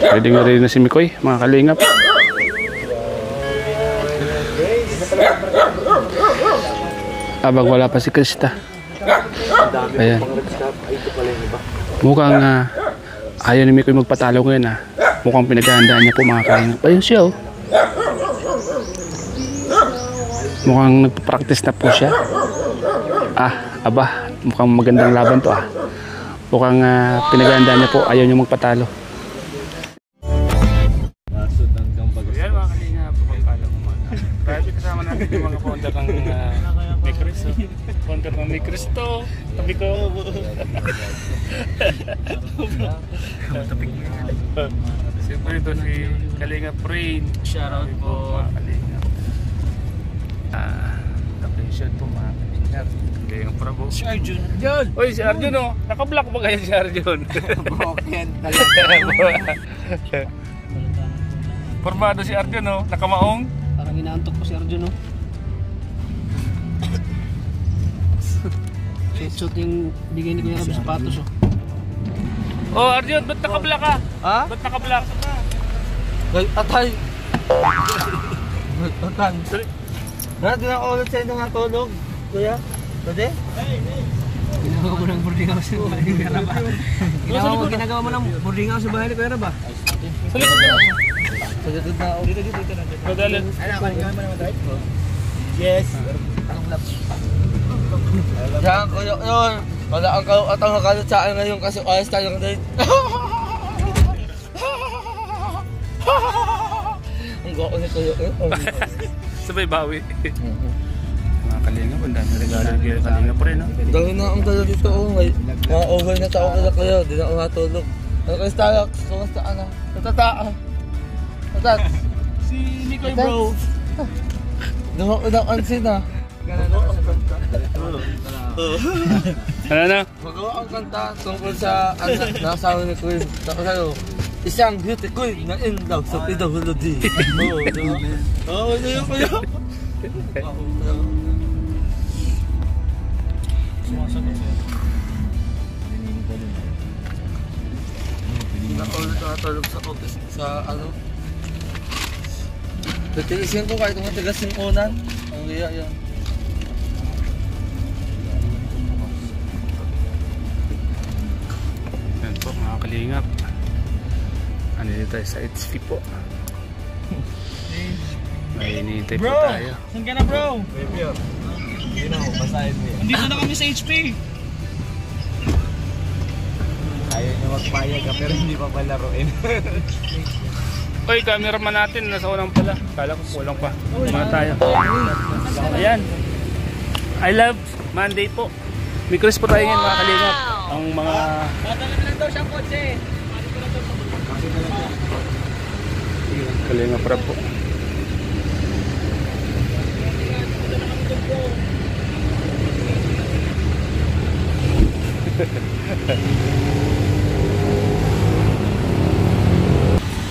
Ready nga rin na si Mikoy, mga kalingap. Abang wala pa si Krista. Ayan. Mukhang ayaw ni Mikoy magpatalo ngayon. Mukhang pinaghahandaan niya po, mga kalingap. Ayun siya, oh. Mukhang nagpa-practice na po siya. Aba, mukhang magandang laban to, Mukhang pinaghahandaan niya po, ayaw niya magpatalo. Yan, mga kalingap, pagpapala mo mga. Grabe, kasama natin yung mga founder ng May Chris. Founder ng May Chris to. Tabi ko. Siyempre ito si Kalingap Rain. Shoutout po mga kalingap. Appreciate po mga kalingap. Kalingap Prabo. Si Arjun. Uy, si Arjun, oh. Naka-block ba kayo si Arjun? Broken talaga. Formado si Arjun, oh. Nakamaong. Parang inaantok po si Arjun, oh. Shoot yung bigay ni Kuya Rab sa sapatos, oh. Oh, Arjun, ba't naka-block ka? Ha? Ba't naka-block? Atay! Atay! Di na ako ulit sa'yo nung natulog, Kuya. Pwede? Ginagawa mo ng boarding house sa bahay ni Kuya Rab. Ginagawa mo ng boarding house sa bahay ni Kuya Rab, Sa likod na. Sa likod na ako. Dito. Madalit. Ginagawa mo naman tayo? Yes. Anong lap? Diyan, Kuya, yun. Wala ang atang nakalit sa akin ngayon kasi ayos tayong date. Ang gawin ni Kuya. Sabay bawi. Mga kalingap, ang dami regalo ng kalingap pa rin. Gawin na ang dala dito. Mga over na tao kaya kayo. Di na ako matulog. Nagkastalak. Kumusta ka na? Natataan. Natat. Si Mikoy bro. Dumaunang ansin na. Ano na? Magawa ang kanta tungkol sa anak na asawa ni Kuya. Tapos sa'yo, isang beauty queen na in love sa PWD. Oo, diba? Oo, ito yung Kuya. Sumasagot siya. Nakatulog sa office sa ano. Titiisin ko kahit matigas yung unan. Ang iya yan. Yan po mga kalingap. Ano dito tayo sa HP po. May hinihintay po tayo. Saan ka na bro? Review. Yun ako, basahin mo yan. Andito na kami sa HP. Ayaw niya magpayag ka pero hindi pa palaruin. Oy, cameraman natin nasa unang pala. Kala ko kulang pa. Mga tayo. Ayan. I love Monday po. May Chris po tayo ngayon mga kalingap. Ang mga... Tatala na lang daw siyang kotse. Kalingap Rab po.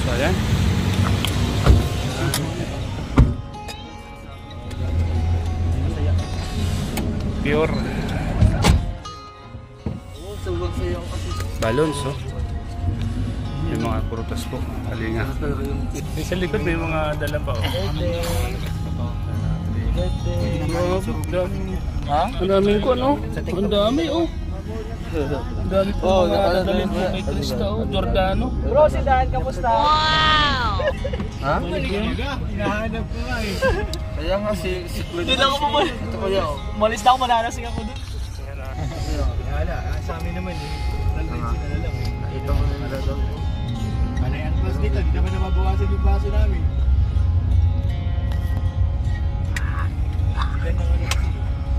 So ayan. Pure balons, oh. Yung mga prutas po, kalinga. Sa likod may mga dala pa, oh. Ang daming ko, ano? Ang dami, oh. Ang dami po mga dadalhin po kay Krista, oh. Giordano. Bro, si Dan, kamusta? Wow! Ha? Hinahanap ko nga eh. Kaya nga si Queen. Hindi lang ako pumal. Ito Kuya, oh. Malis na ako, malalasing ako dun. Wala, sa amin naman eh. Nag-bensin na lang eh. Nakita ko na nila daw. Ano yung plus dito? Di naman nababawasan yung baso namin.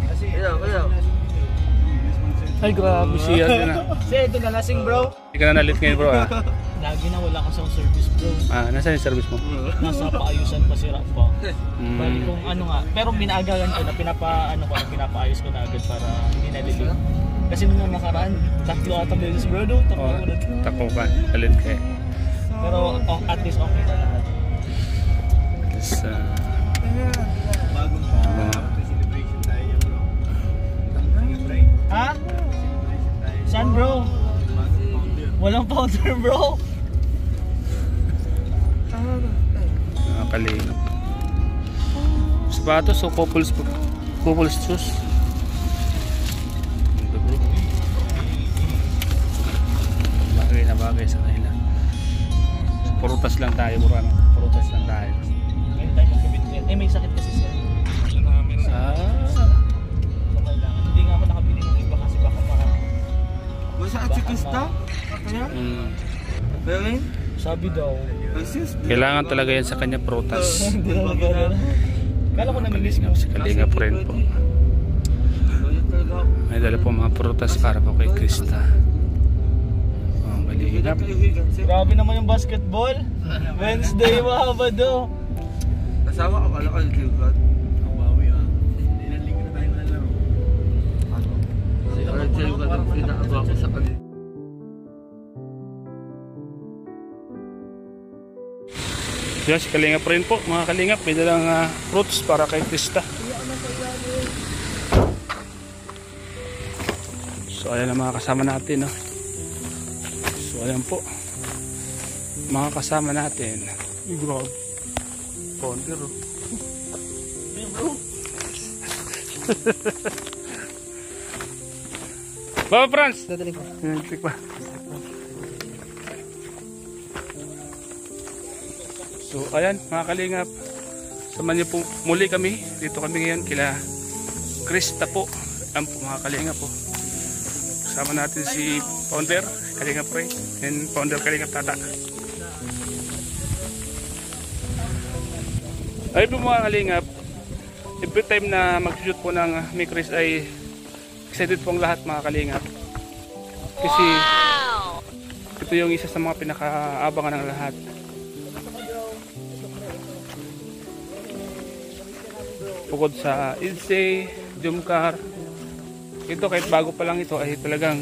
Kasi, Kuya. Ay, grabe siya din, ah. Kasi ito na lasing bro. Hindi ka na nalit ngayon, bro, ah. Lagi na wala kasang service bro. Nasaan yung service mo? Nasa paayusan pa sira pa. Mm. Bali kung ano nga, pero minaagagan ko na pinapaayos ko na agad para hindi na delay. Kasi nung nakaraan, 3 ata beses bro do, Oh, tako ka, nalit ka eh. Pero at least okay na lahat. Tapos, Bagong celebration tayo bro. Ha? Saan bro? Bagong founder Walang powder, bro. Nakakalingap. Sapatos o couples shoes. Ito bro. Bagay na bagay sa kanila. Prutas lang tayo bro. Prutas lang tayo. Ngayon tayo magkabit yan. Eh, may sakit kasi siya. Hindi nga ako nakabili ng iba kasi baka Basta at si Krista? Kaya? Pero yun? sabi daw. Kailangan talaga yan sa kanya prutas. Hindi na nagkala. Kala ko namimiss mo. Si Kalingap rin po. May dala po mga prutas para po kay Krista. Oh, Kalingap. Grabe naman yung basketball. Wednesday, mahaba daw. Kasama ka pala kayo, Gilbert. Ang bawi ah. Ilan linggo na tayo malalaro. Ano? Kaya Gilbert ang pinakagawa ko sa kanila. Yan, si Kalingap rin po, mga Kalingap. May dalang fruits para kay Krista. So ayan ang mga kasama natin, no? So ayan po, mga kasama natin. Grabe, ponder, oh. Baba Franz! Dadali ko. Nantik pa. So ayan mga Kalingap, samahan niyo po muli kami. Dito kami ngayon kila Krista po. Ayan po mga Kalingap po. Kasama natin si Founder Kalingap Ray and Founder Kalingap Tata. Ayun po mga Kalingap, every time na mag-shoot po ng Mikris ay excited po ang lahat mga Kalingap. Kasi ito yung isa sa mga pinakaabangan ng lahat. Bukod sa Ilse, Jumcar, ito kahit bago pa lang ito ay talagang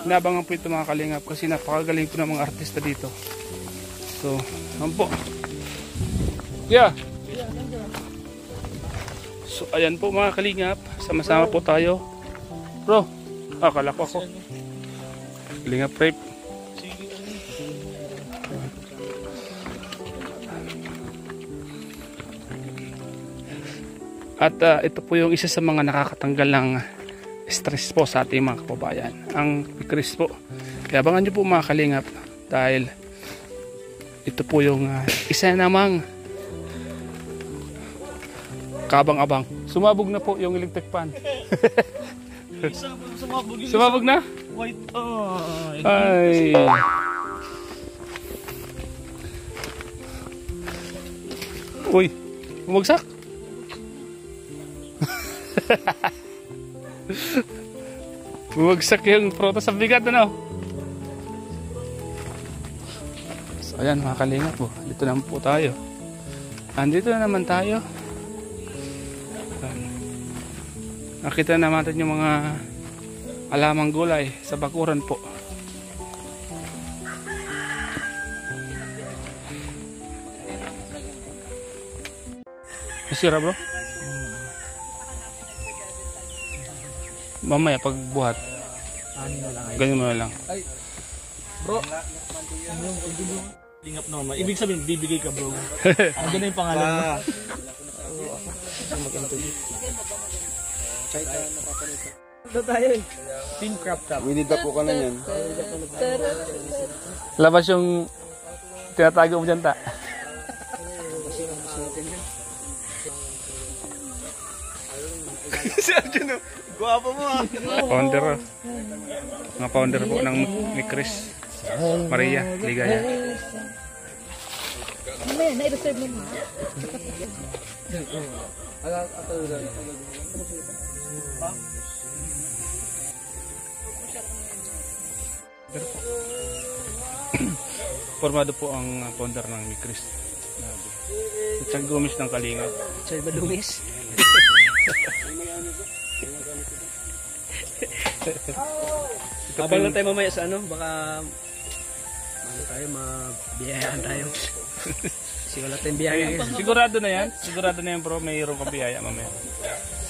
inabangan po ito mga Kalingap kasi napakagaling po ng mga artista dito. So, ano po? Yeah. So, ayan po mga Kalingap, sama-sama po tayo. Bro, akala ko ako. Kalingap Rape. At ito po yung isa sa mga nakakatanggal ng stress po sa ating mga kababayan, ang Mikris po. Kaya abangan nyo po mga Kalingap dahil ito po yung isa namang kabang-abang. Sumabog na po yung electric fan. Sumabog na? White. Ay. Uy, bumagsak. Bumagsak yung prutas sa bigat, ano? So ayan mga Kalingap po, dito naman po tayo. Andito na naman tayo. Nakita naman natin yung mga alamang gulay sa bakuran po. Masira bro? Mamaya pag buhat, ganyan mo na lang. Ay, bro. Lingap naman. Ibig sabihin, bibigay ka bro. Ano na yung pangalan mo? Ito tayo eh. Team crop top. Winida po ka na yan. Labas yung tinatago mo dyan ta. Si Arjun, guwapo mo ah. Founder, mga founder po ng Mikris. Maria Ligaya. Mamaya, na-reserve mo. Formado po ang founder ng Mikris. Chag Gomes ng Kalingap. Sir Balumis. Abang lang tayo mamaya sa ano, baka tayo mabiyayaan tayo. Kasi wala tayong biyaya. Sigurado na yan? Sigurado na yan bro, mayroon kang biyaya mamaya.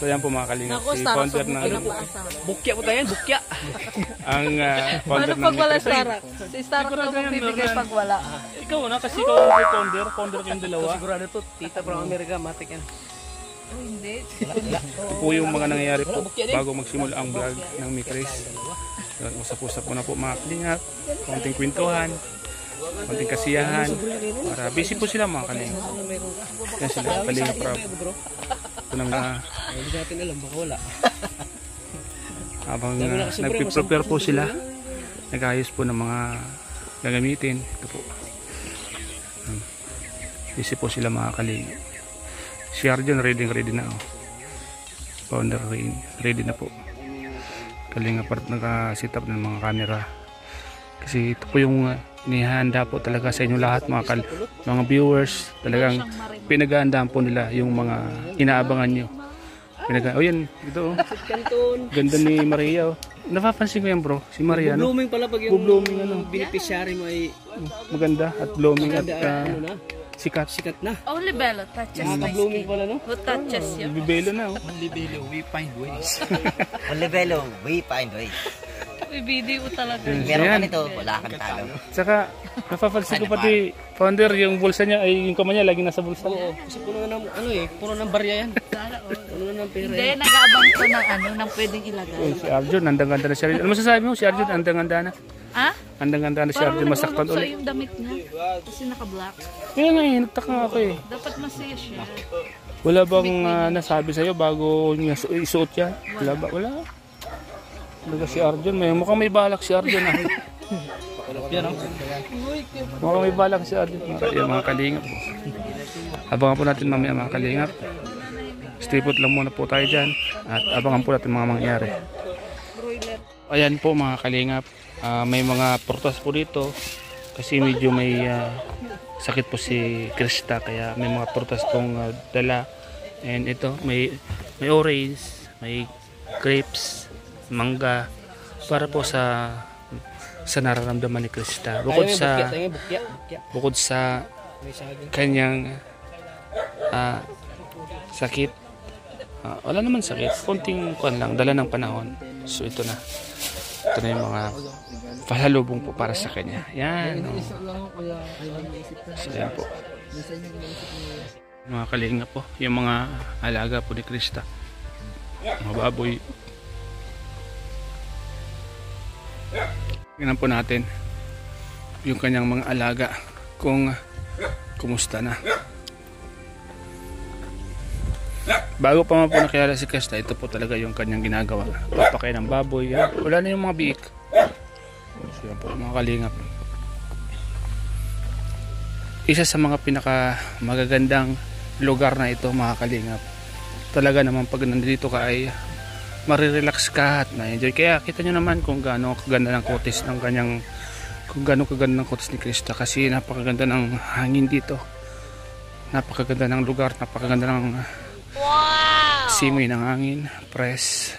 So yan po mga kalingap, Naku, si Starrock founder sa ng pinapaasahan. Bukya po tayo yan, bukya. ang Paano founder ng pag wala Mikres. Starrock? Si Starrock daw magbibigay pag wala. Ikaw na, kasi ikaw ang founder kayong dalawa. Sigurado to, tita from America, matik yan. Oh, hindi. Ito po yung mga nangyayari po bago magsimula ang vlog ng Mikres. Usap-usap muna po mga kalingap, konting kwentuhan, konting kasiyahan. Para busy po sila mga kalingap. Yan sila, kalingap rap. Ito na mga Hindi natin alam, baka wala. habang nagpiprepare po sila, nag-ayos po ng mga gagamitin. Ito po. Busy po sila mga kalingap. Si Arjun ready na. Oh. Founder ready na po. Kalingap part naka-set up ng mga camera. Kasi ito po yung inihanda po talaga sa inyo lahat mga viewers. Talagang pinaghahandaan po nila yung mga inaabangan nyo. Oh yan, ito oh. Ganda ni Maria oh. Napapansin ko yan bro, si Maria no? Blooming pala pag yung blooming ano. beneficiary mo ay Maganda at blooming at sikat. sikat na. Only Bello touches my Blooming skin. pala no? Who touches you? Bibelo na oh. Libelo, we find ways. Olivelo, we find ways. Video talaga. Meron ka Ayan. nito, wala kang talo. Saka napapansin ko pati founder yung bulsa niya ay yung kamay niya lagi nasa bulsa. Oo, kasi puno na ng puno ng barya yan. Puno na ng pera. Hindi, nag-aabang ko ng ng pwedeng ilagay. Oh, si Arjun, andang-ganda na siya. Ano masasabi mo? Si Arjun, andang-ganda na. Ha? Andang-ganda na si Parang Arjun, masaktan nagulog sa ulit. yung damit niya. Kasi naka-black. Kaya nga eh, nagtaka ako eh. Dapat masaya siya. Wala bang nasabi sa'yo bago niya isuot yan? Wala ba? Wala. Talaga si Arjun, mukhang may balak si Arjun ah. Yan oh. Mukhang may balak si Arjun. Yung mga kalingap. Abangan po natin mamaya mga kalingap. Stay put lang muna po tayo dyan. At abangan po natin mga mangyari. Ayan po mga kalingap. May mga prutas po dito. Kasi medyo may sakit po si Krista. Kaya may mga prutas pong dala. And ito, may orange, may grapes, mangga. Para po sa nararamdaman ni Krista. Bukod sa kanyang sakit. Wala naman sakit. Konting kuan lang. Dala ng panahon. So ito na. Ito na yung mga pasalubong po para sa kanya. Yan. Oh. So yan po. Mga kalinga po. Yung mga alaga po ni Krista. Mga baboy. Tingnan po natin yung kanyang mga alaga kung kumusta na. Bago pa man po nakilala si Krista, ito po talaga yung kanyang ginagawa. Papakain ng baboy. Yan. Wala na yung mga biik. So yan po, mga kalingap. Isa sa mga pinaka magagandang lugar na ito mga kalingap. Talaga naman pag nandito ka ay marirelax ka at ma-enjoy. Kaya kita nyo naman kung gaano kaganda ng kutis ng kanyang, kung gaano kaganda ng kutis ni Krista. Kasi napakaganda ng hangin dito. Napakaganda ng lugar, napakaganda ng simoy ng hangin, press.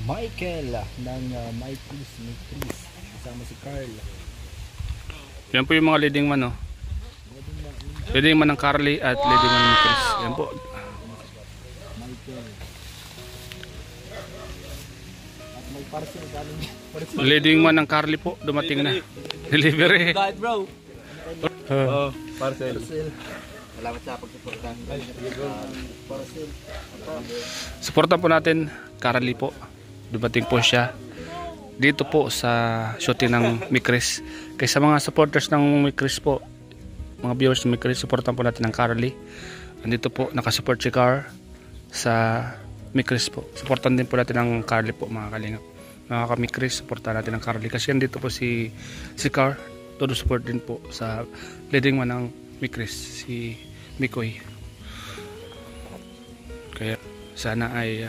Michael ng My Peace Matrix kasama si Carl. Yan po yung mga leading man, oh. Leading man ng Carly at leading man ng Chris. Yan po. Michael. At may parcel galing. Leading man ng Carly po, dumating na. Delivery. God bro. Parcel. Salamat sa pagsuporta. Suportan po natin Carly po. Dumating po siya dito po sa shooting ng Mikres. Kaya sa mga supporters ng Mikres po, mga viewers ng Mikres, suportan po natin ng Carly. Andito po nakasupport si Car sa Mikres po. Suportan din po natin ng Carly po mga kalingap. Mga ka-Mikres, suportan natin ng Carly. Kasi andito po si Car. Todo support din po sa leading man ng Mikres, si Mikoy. Kaya sana ay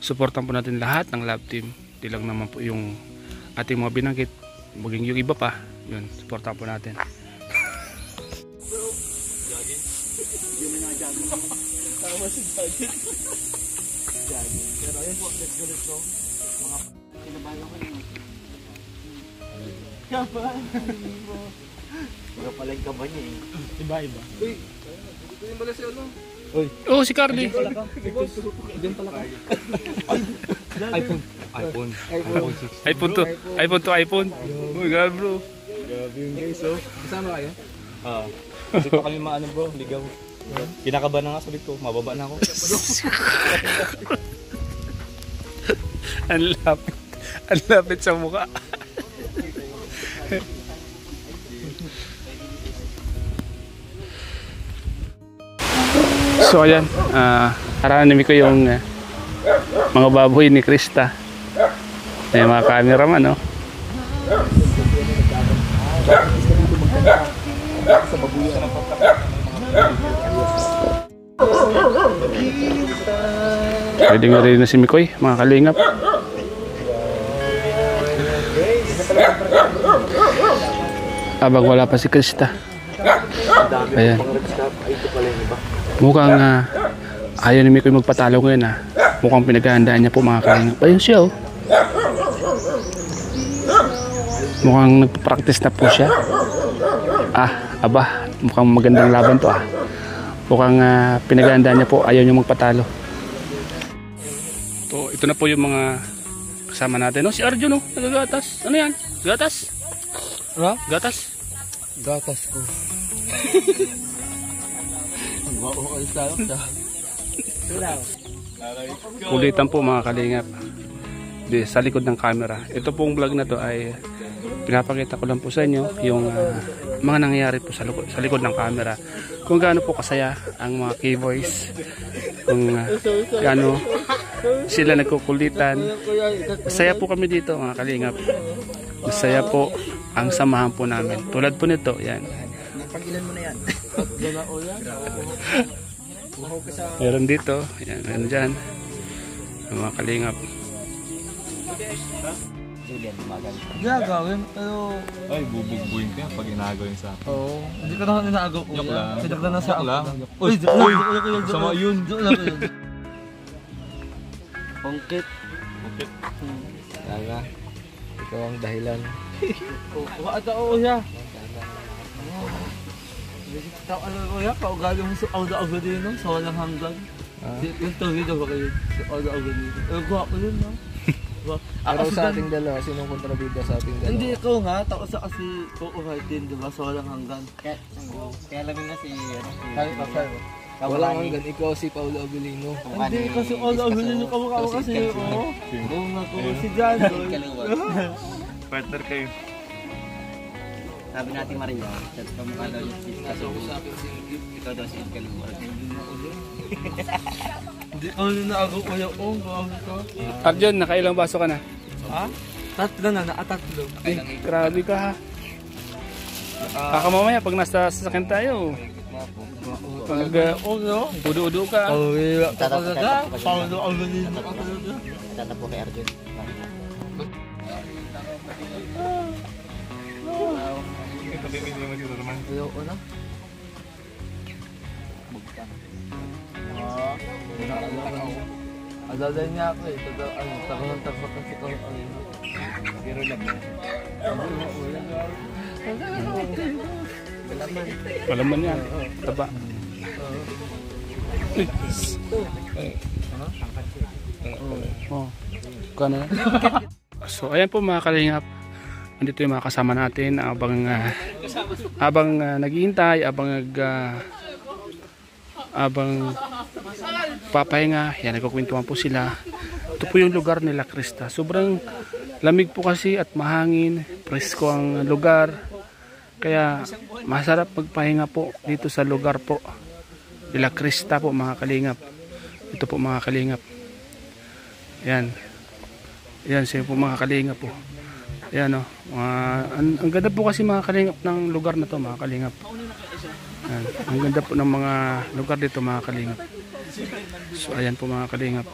suportan po natin lahat ng love team. Di lang naman po yung ating mga binanggit, maging yung iba pa, yun, suportan po natin. Pero ayun po, let's go. Mga kinabahan ako naman. Ikaw pala yung kaba niya eh. Iba-iba. Oh, si Carly. iPhone. iPhone 6. iPhone to. iPhone to iPhone. Uy, grabe bro. Grabe yung guys, oh. Kasama kayo? Kasi pa kami maano bro, ligaw. Kinakaba na nga sabi ko, mababa na ako. Ang lapit. Ang lapit sa mukha. So ayan, narinig ko yung mga baboy ni Krista. Ay mga cameraman, no? Pwede nga rin na si Mikoy, mga kalingap. Abang wala pa si Krista. Ayan. Mukhang ayaw ni Mikoy magpatalo ngayon ha. Mukhang pinaghahandaan niya po mga kalingap. Ayun siya oh. Mukhang nagpa-practice na po siya. Aba, mukhang magandang laban to ah. Mukhang pinaghahandaan niya po, ayaw niya magpatalo. So, ito na po yung mga kasama natin. No? Si Arjun no, nagagatas. Ano yan? Gatas? Ano? Gatas? Gatas ko. Kulitan po mga kalingap. Sa likod ng camera. Ito pong vlog na to ay pinapakita ko lang po sa inyo yung mga nangyayari po sa likod ng camera. Kung gaano po kasaya ang mga K-boys. Kung gaano sila nagkukulitan. Masaya po kami dito mga kalingap. Masaya po ang samahan po namin. Tulad po nito, yan. Pag-ilan mo na yan. Meron dito, yan, meron dyan. Ang mga kalingap. Julian, umagal. Gagawin, pero... Ay, bubugbuin ko yan pag inagawin sa akin. Oo. Hindi ko na inaagaw ko. Joke lang. Pinagdan na sa Joke lang. Uy, joke. Sama yun. Joke lang yun. Pongkit. Okay. Tama. Ikaw ang dahilan. Waata oo siya. Tao ano ko ya, kaugali mo sa auda din no, sa walang hanggan. Yung tawid ba kayo? Sa auda dito. Gwapo yun no. Pero sa ating dalawa, sinong kontrabida sa ating dalawa? Hindi ikaw nga, tao sa kasi co-right din, di ba? Sa walang hanggan. Kaya alam na si... Walang hanggan, ikaw si Paulo Abilino. Hindi kasi Paulo Abilino kamukha mo kasi, oo. Oo nga ko si John. Partner kayo. Sabi natin Maria, kamukha daw yung si ikaw daw si Kaluwag. Hindi ko na ako kuya ko. Arjun, nakailang baso ka na? Ha? Tatlo na, nakatatlo. Grabe ka ha. Baka mamaya pag nasa sasakyan tayo. Pag udu-udu ka. Paulo Abilino. Tatapo kay Arjun. Kabibili mo dito naman. Ayoko na. Adalay niya ako eh. Takot kasi ko. Pero lang. Malaman yan. Taba. Kano yan? So ayan po mga kalingap. Andito yung mga kasama natin habang naghihintay, habang papahinga. Yan, nagkukwentuhan po sila. Ito po yung lugar nila Krista. Sobrang lamig po kasi at mahangin, presko ang lugar. Kaya masarap magpahinga po dito sa lugar po nila Krista po mga kalingap. Ito po mga kalingap. Yan. Yan siya po mga kalingap po. Yan o. Ang ganda po kasi mga kalingap ng lugar na to mga kalingap. Yan. Ang ganda po ng mga lugar dito mga kalingap. So ayan po mga kalingap.